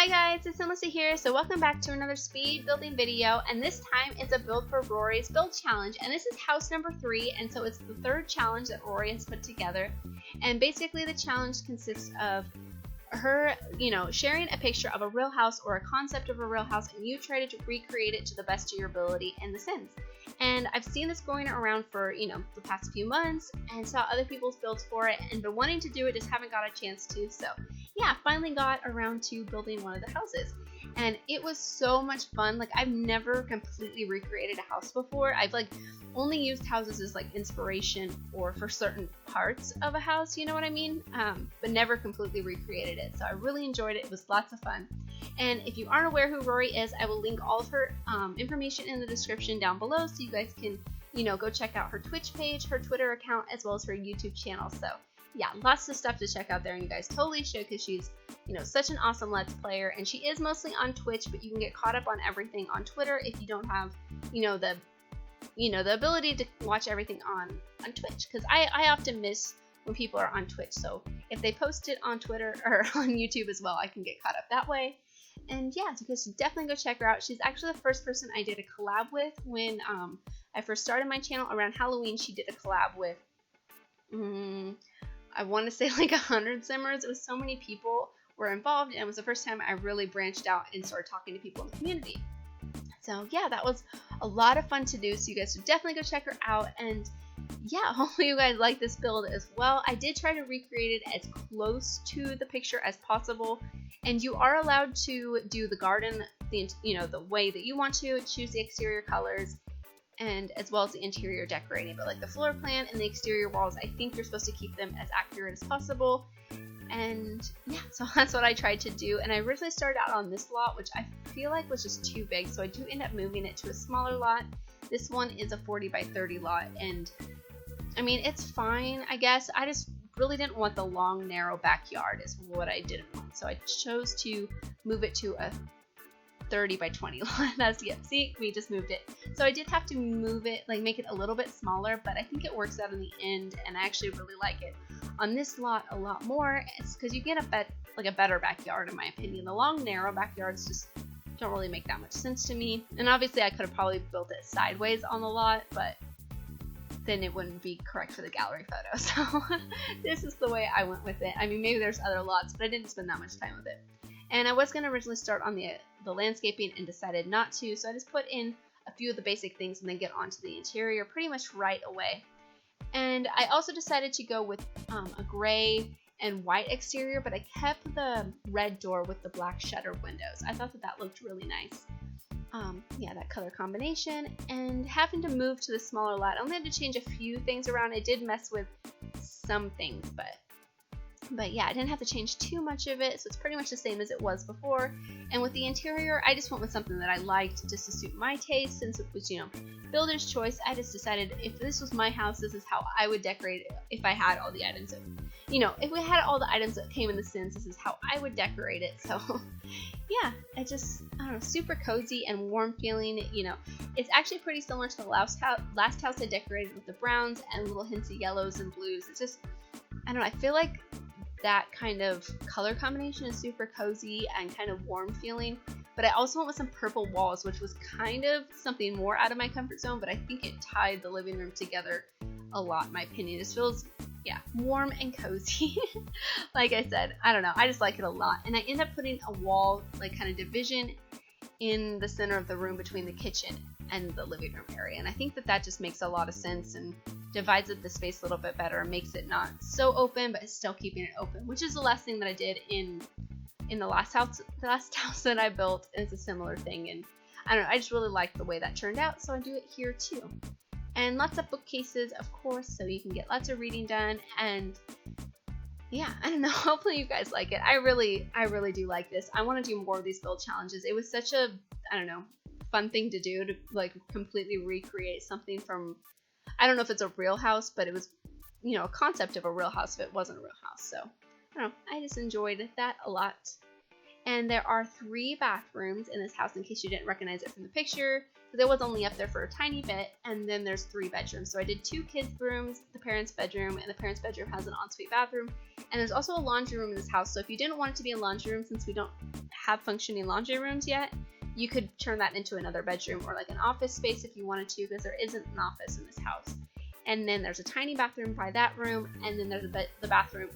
guys, it's SimLicy here. So welcome back to another speed building video, and this time it's a build for Rory's build challenge, and this is house number 3, and so it's the third challenge that Rory has put together. And basically the challenge consists of her, sharing a picture of a real house or a concept of a real house, and you try to recreate it to the best of your ability in The Sims. And I've seen this going around for, the past few months and saw other people's builds for it and been wanting to do it, just haven't got a chance to. So yeah, finally got around to building one of the houses. And it was so much fun. Like, I've never completely recreated a house before. I've only used houses as inspiration or for certain parts of a house, you know what I mean? But never completely recreated it. So I really enjoyed it. It was lots of fun. And if you aren't aware who Rory is, I will link all of her information in the description down below, so you guys can, go check out her Twitch page, her Twitter account, as well as her YouTube channel. So yeah, lots of stuff to check out there, and you guys totally should, because she's, such an awesome Let's Player, and she is mostly on Twitch, but you can get caught up on everything on Twitter if you don't have, the ability to watch everything on Twitch, because I often miss when people are on Twitch. So if they post it on Twitter or on YouTube as well, I can get caught up that way. And yeah, you guys should definitely go check her out. She's actually the first person I did a collab with when I first started my channel around Halloween. She did a collab with I want to say 100 Simmers. It was so many people were involved, and it was the first time I really branched out and started talking to people in the community. So yeah, that was a lot of fun to do, so you guys should definitely go check her out. And yeah, hopefully you guys like this build as well. I did try to recreate it as close to the picture as possible, and you are allowed to do the garden the way that you want to, choose the exterior colors, and as well as the interior decorating. But the floor plan and the exterior walls, I think you're supposed to keep them as accurate as possible. And yeah, so that's what I tried to do. And I originally started out on this lot, which I feel like was just too big, so I do end up moving it to a smaller lot. This one is a 40 by 30 lot, and I mean, it's fine, I guess. I just really didn't want the long, narrow backyard is what I didn't want, so I chose to move it to a 30 by 20 lot. That's, yeah, see, we just moved it. So I did have to move it, make it a little bit smaller, but I think it works out in the end, and I actually really like it on this lot a lot more. It's because you get a better backyard, in my opinion. The long, narrow backyards just don't really make that much sense to me. And obviously I could have probably built it sideways on the lot, but then it wouldn't be correct for the gallery photo. So this is the way I went with it. I mean, maybe there's other lots, but I didn't spend that much time with it. And I was going to originally start on the landscaping and decided not to, so I just put in a few of the basic things and then get onto the interior pretty much right away. And I also decided to go with a gray and white exterior, but I kept the red door with the black shutter windows. I thought that looked really nice. Yeah, that color combination. And having to move to the smaller lot, I only had to change a few things around. I did mess with some things, but yeah, I didn't have to change too much of it, so it's pretty much the same as it was before. And with the interior, I just went with something that I liked just to suit my taste, since it was, builder's choice. I just decided if this was my house, this is how I would decorate it if I had all the items that, if we had all the items that came in The Sims, this is how I would decorate it. So yeah, it just, I don't know, super cozy and warm feeling. It's actually pretty similar to the last house I decorated with the browns and little hints of yellows and blues. It's just, I don't know, I feel like that kind of color combination is super cozy and kind of warm feeling. But I also went with some purple walls, which was kind of something more out of my comfort zone, but I think it tied the living room together a lot, in my opinion. This feels, yeah, warm and cozy. Like I said, I don't know, I just like it a lot. And I end up putting a wall, kind of division in the center of the room between the kitchen and the living room area. And I think that just makes a lot of sense and divides up the space a little bit better and makes it not so open, but it's still keeping it open, which is the last thing that I did in the last house that I built. Is a similar thing, and I don't know, I just really like the way that turned out, so I do it here too. And lots of bookcases, of course, so you can get lots of reading done. And yeah, I don't know, hopefully you guys like it. I really do like this. I want to do more of these build challenges. It was such a, I don't know, fun thing to do, to completely recreate something from, I don't know if it's a real house, but it was, a concept of a real house if it wasn't a real house. So I don't know, I just enjoyed that a lot. And there are 3 bathrooms in this house in case you didn't recognize it from the picture, because it was only up there for a tiny bit. And then there's 3 bedrooms. So I did 2 kids' rooms, the parents' bedroom, and the parents' bedroom has an ensuite bathroom. And there's also a laundry room in this house. So if you didn't want it to be a laundry room, since we don't have functioning laundry rooms yet, you could turn that into another bedroom or like an office space if you wanted to, because there isn't an office in this house. And then there's a tiny bathroom by that room, and then there's the bathroom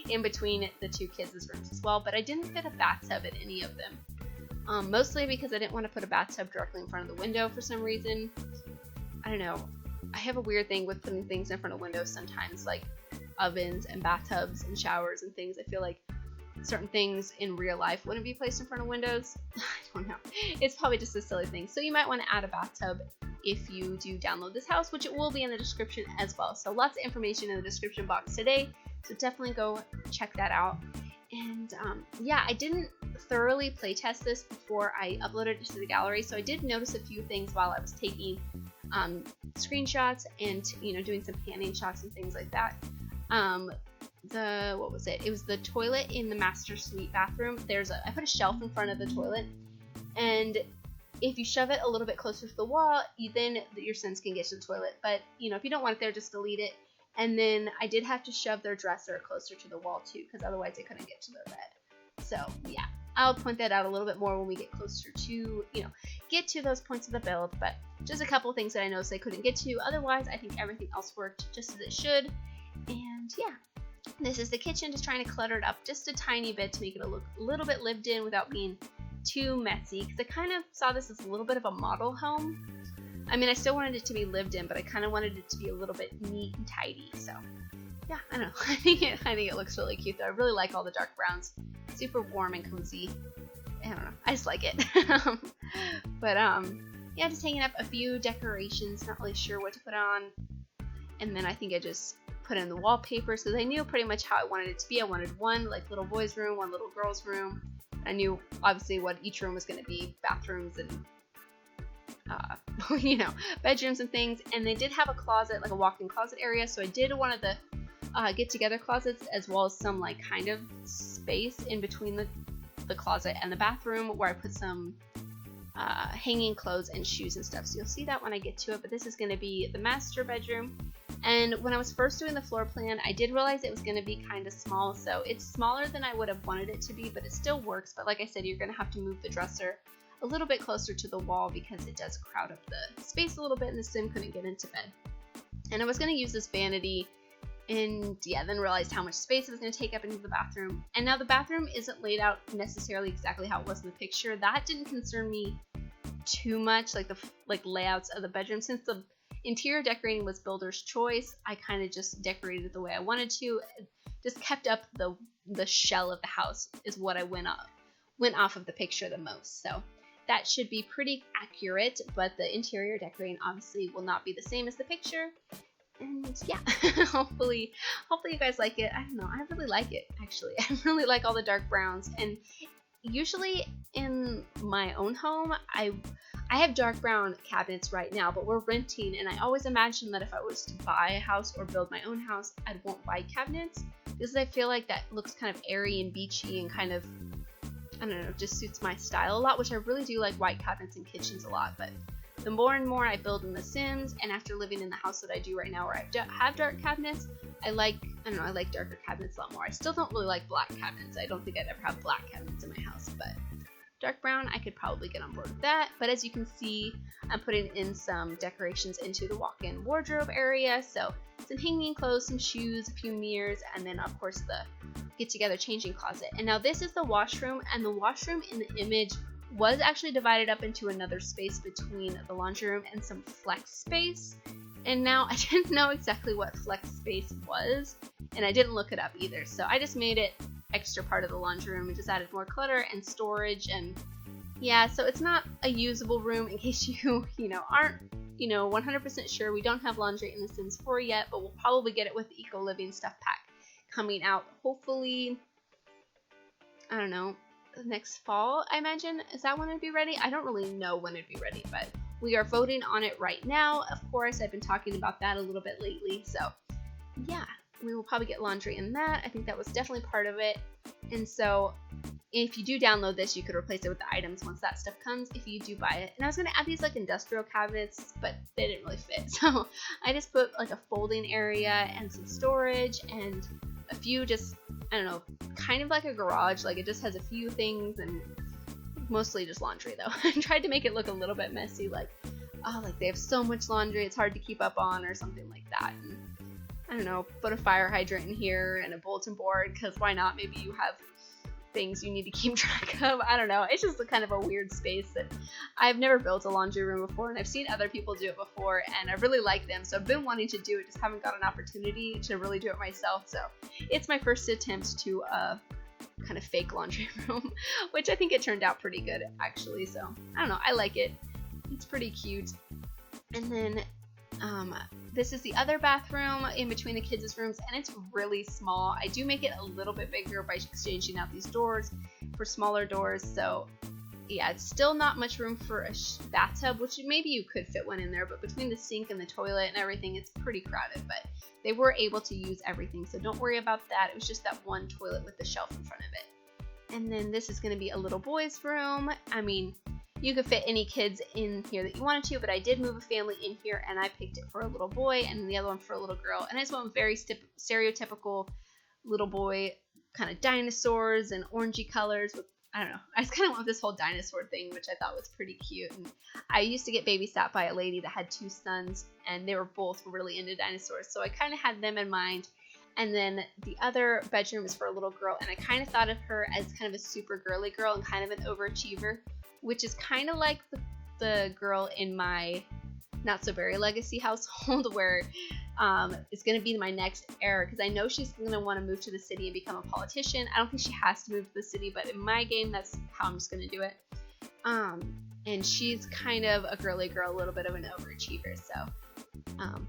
in between the 2 kids' rooms as well. But I didn't fit a bathtub in any of them, mostly because I didn't want to put a bathtub directly in front of the window for some reason. I don't know. I have a weird thing with putting things in front of windows sometimes, like ovens and bathtubs and showers and things. I feel like certain things in real life wouldn't be placed in front of windows. I don't know. It's probably just a silly thing. So you might want to add a bathtub if you do download this house, which it will be in the description as well. So lots of information in the description box today, so definitely go check that out. And yeah, I didn't thoroughly playtest this before I uploaded it to the gallery, so I did notice a few things while I was taking screenshots and doing some panning shots and things like that. What was it? It was the toilet in the master suite bathroom. I put a shelf in front of the toilet, and if you shove it a little bit closer to the wall, then your sins can get to the toilet. But if you don't want it there, just delete it. And then I did have to shove their dresser closer to the wall too, because otherwise they couldn't get to their bed. So yeah, I'll point that out a little bit more when we get closer to get to those points of the build. But just a couple things that I noticed I couldn't get to. Otherwise, I think everything else worked just as it should. And yeah, this is the kitchen, just trying to clutter it up just a tiny bit to make it look a little bit lived in without being too messy, because I kind of saw this as a little bit of a model home. I mean, I still wanted it to be lived in, but I kind of wanted it to be a little bit neat and tidy. So yeah, I don't know. I think it looks really cute though. I really like all the dark browns. Super warm and cozy. I don't know. I just like it. But yeah, just hanging up a few decorations. Not really sure what to put on. And then I think I just put in the wallpapers because I knew pretty much how I wanted it to be. I wanted one like little boy's room, one little girl's room. I knew obviously what each room was going to be, bathrooms and bedrooms and things. And they did have a closet, like a walk-in closet area, so I did one of the get-together closets, as well as some like kind of space in between the closet and the bathroom where I put some hanging clothes and shoes and stuff. So you'll see that when I get to it. But this is going to be the master bedroom. And when I was first doing the floor plan, I did realize it was going to be kind of small. So it's smaller than I would have wanted it to be, but it still works. But like I said, you're going to have to move the dresser a little bit closer to the wall because it does crowd up the space a little bit and the sim couldn't get into bed. And I was going to use this vanity, and yeah, then realized how much space it was going to take up into the bathroom. And now the bathroom isn't laid out necessarily exactly how it was in the picture. That didn't concern me too much, like the layouts of the bedroom. Since the interior decorating was builder's choice, I kind of just decorated it the way I wanted to. Just kept up the shell of the house is what I went off of the picture the most. So that should be pretty accurate, but the interior decorating obviously will not be the same as the picture. And yeah, hopefully you guys like it. I don't know, I really like it actually. I really like all the dark browns, and usually in my own home, I have dark brown cabinets right now, but we're renting, and I always imagine that if I was to buy a house or build my own house, I'd want white cabinets because I feel like that looks kind of airy and beachy and kind of, I don't know, just suits my style a lot, which I really do like white cabinets in kitchens a lot. But the more and more I build in The Sims, and after living in the house that I do right now where I have dark cabinets, I like darker cabinets a lot more. I still don't really like black cabinets. I don't think I'd ever have black cabinets in my house, but dark brown, I could probably get on board with that. But as you can see, I'm putting in some decorations into the walk-in wardrobe area. So some hanging clothes, some shoes, a few mirrors, and then of course the get-together changing closet. And now this is the washroom, and the washroom in the image was actually divided up into another space between the laundry room and some flex space. And now I didn't know exactly what flex space was, and I didn't look it up either. So I just made it extra part of the laundry room and just added more clutter and storage. And yeah, so it's not a usable room in case you aren't 100% sure. We don't have laundry in The Sims 4 yet, but we'll probably get it with the Eco Living Stuff Pack coming out hopefully, I don't know, next fall, I imagine. Is that when it'd be ready? I don't really know when it'd be ready, but we are voting on it right now. Of course, I've been talking about that a little bit lately, so yeah, we will probably get laundry in that. I think that was definitely part of it. And so if you do download this, you could replace it with the items once that stuff comes if you do buy it. And I was going to add these like industrial cabinets, but they didn't really fit. So I just put like a folding area and some storage and a few just, I don't know, kind of like a garage. Like it just has a few things and mostly just laundry though. I tried to make it look a little bit messy, like, oh, like they have so much laundry it's hard to keep up on or something like that. And I don't know, put a fire hydrant in here and a bulletin board, because why not? Maybe you have things you need to keep track of. I don't know. It's just a kind of a weird space that I've never built a laundry room before, and I've seen other people do it before, and I really like them. So I've been wanting to do it, just haven't got an opportunity to really do it myself. So it's my first attempt to kind of fake laundry room, which I think it turned out pretty good actually. So I don't know. I like it. It's pretty cute. And then this is the other bathroom in between the kids' rooms, and it's really small. I do make it a little bit bigger by exchanging out these doors for smaller doors. So yeah, it's still not much room for a bathtub, which maybe you could fit one in there, but between the sink and the toilet and everything, it's pretty crowded. But they were able to use everything, so don't worry about that. It was just that one toilet with the shelf in front of it. And then this is going to be a little boy's room. I mean, you could fit any kids in here that you wanted to, but I did move a family in here, and I picked it for a little boy and the other one for a little girl. And I just went with very stereotypical little boy kind of dinosaurs and orangey colors with, I don't know, I just kind of went with this whole dinosaur thing, which I thought was pretty cute. And I used to get babysat by a lady that had 2 sons, and they were both really into dinosaurs, so I kind of had them in mind. And then the other bedroom is for a little girl, and I kind of thought of her as kind of a super girly girl and kind of an overachiever, which is kind of like the girl in my Not So Berry Legacy household, where it's going to be my next era, because I know she's going to want to move to the city and become a politician. I don't think she has to move to the city, but in my game, that's how I'm just going to do it. And she's kind of a girly girl, a little bit of an overachiever. So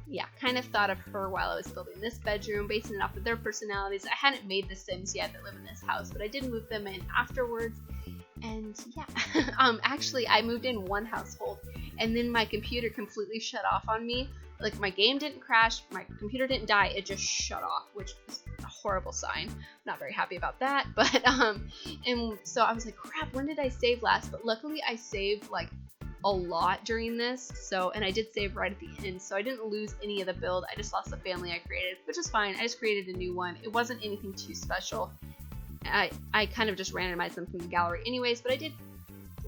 yeah, kind of thought of her while I was building this bedroom, basing it off of their personalities. I hadn't made the Sims yet that live in this house, but I did move them in afterwards. And yeah, actually I moved in one household, and then my computer completely shut off on me. Like, my game didn't crash, my computer didn't die, it just shut off, which is a horrible sign. Not very happy about that, but and so I was like, crap, when did I save last? But luckily I saved like a lot during this, so, and I did save right at the end, so I didn't lose any of the build. I just lost the family I created, which is fine. I just created a new one. It wasn't anything too special. I kind of just randomized them from the gallery anyways, but I did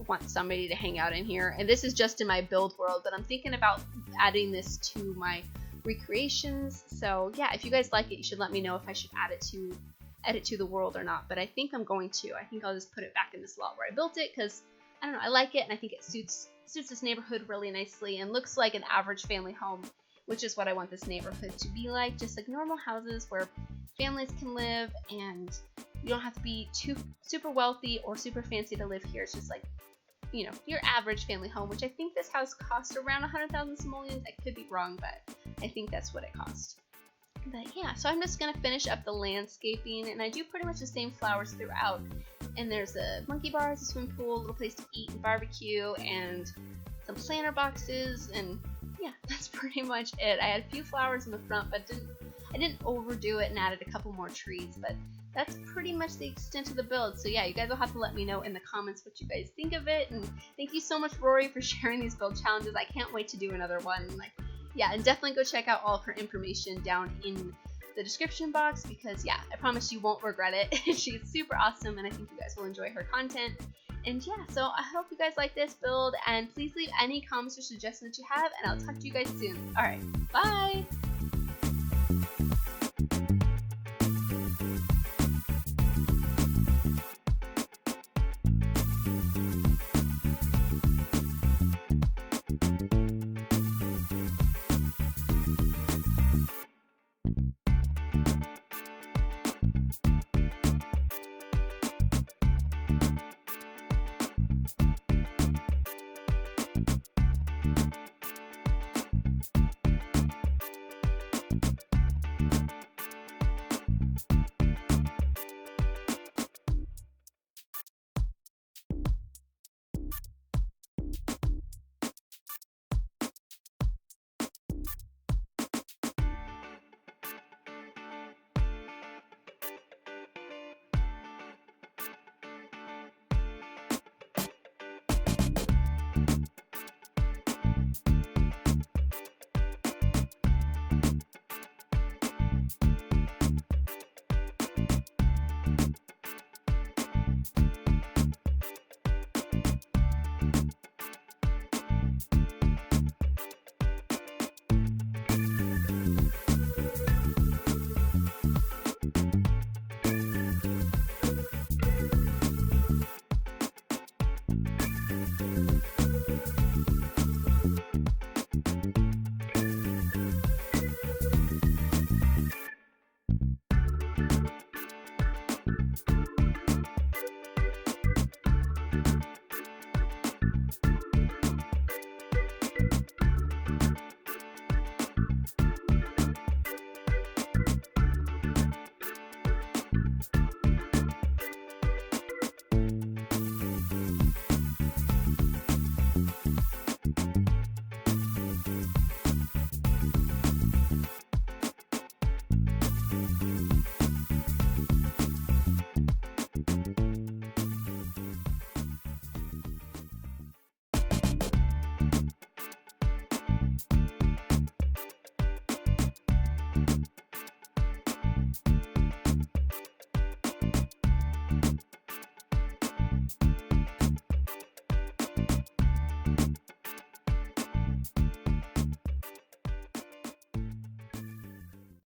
want somebody to hang out in here. And this is just in my build world, but I'm thinking about adding this to my recreations. So yeah, if you guys like it, you should let me know if I should add it to the world or not. But I think I'm going to. I think I'll just put it back in the slot where I built it, because I don't know, I like it, and I think it suits this neighborhood really nicely and looks like an average family home, which is what I want this neighborhood to be like, just like normal houses where families can live, and you don't have to be too super wealthy or super fancy to live here. It's just like, you know, your average family home, which I think this house cost around 100,000 simoleons. I could be wrong, but I think that's what it cost. But yeah, so I'm just gonna finish up the landscaping, and I do pretty much the same flowers throughout. And there's a monkey bars, a swimming pool, a little place to eat and barbecue, and some planter boxes, and yeah, that's pretty much it. I had a few flowers in the front, but I didn't overdo it and added a couple more trees, but that's pretty much the extent of the build. So yeah, you guys will have to let me know in the comments what you guys think of it. And thank you so much, Rory, for sharing these build challenges. I can't wait to do another one. Like, yeah, and definitely go check out all of her information down in the description box, because yeah, I promise you won't regret it. She's super awesome, and I think you guys will enjoy her content. And yeah, so I hope you guys like this build, and please leave any comments or suggestions that you have, and I'll talk to you guys soon. Alright, bye!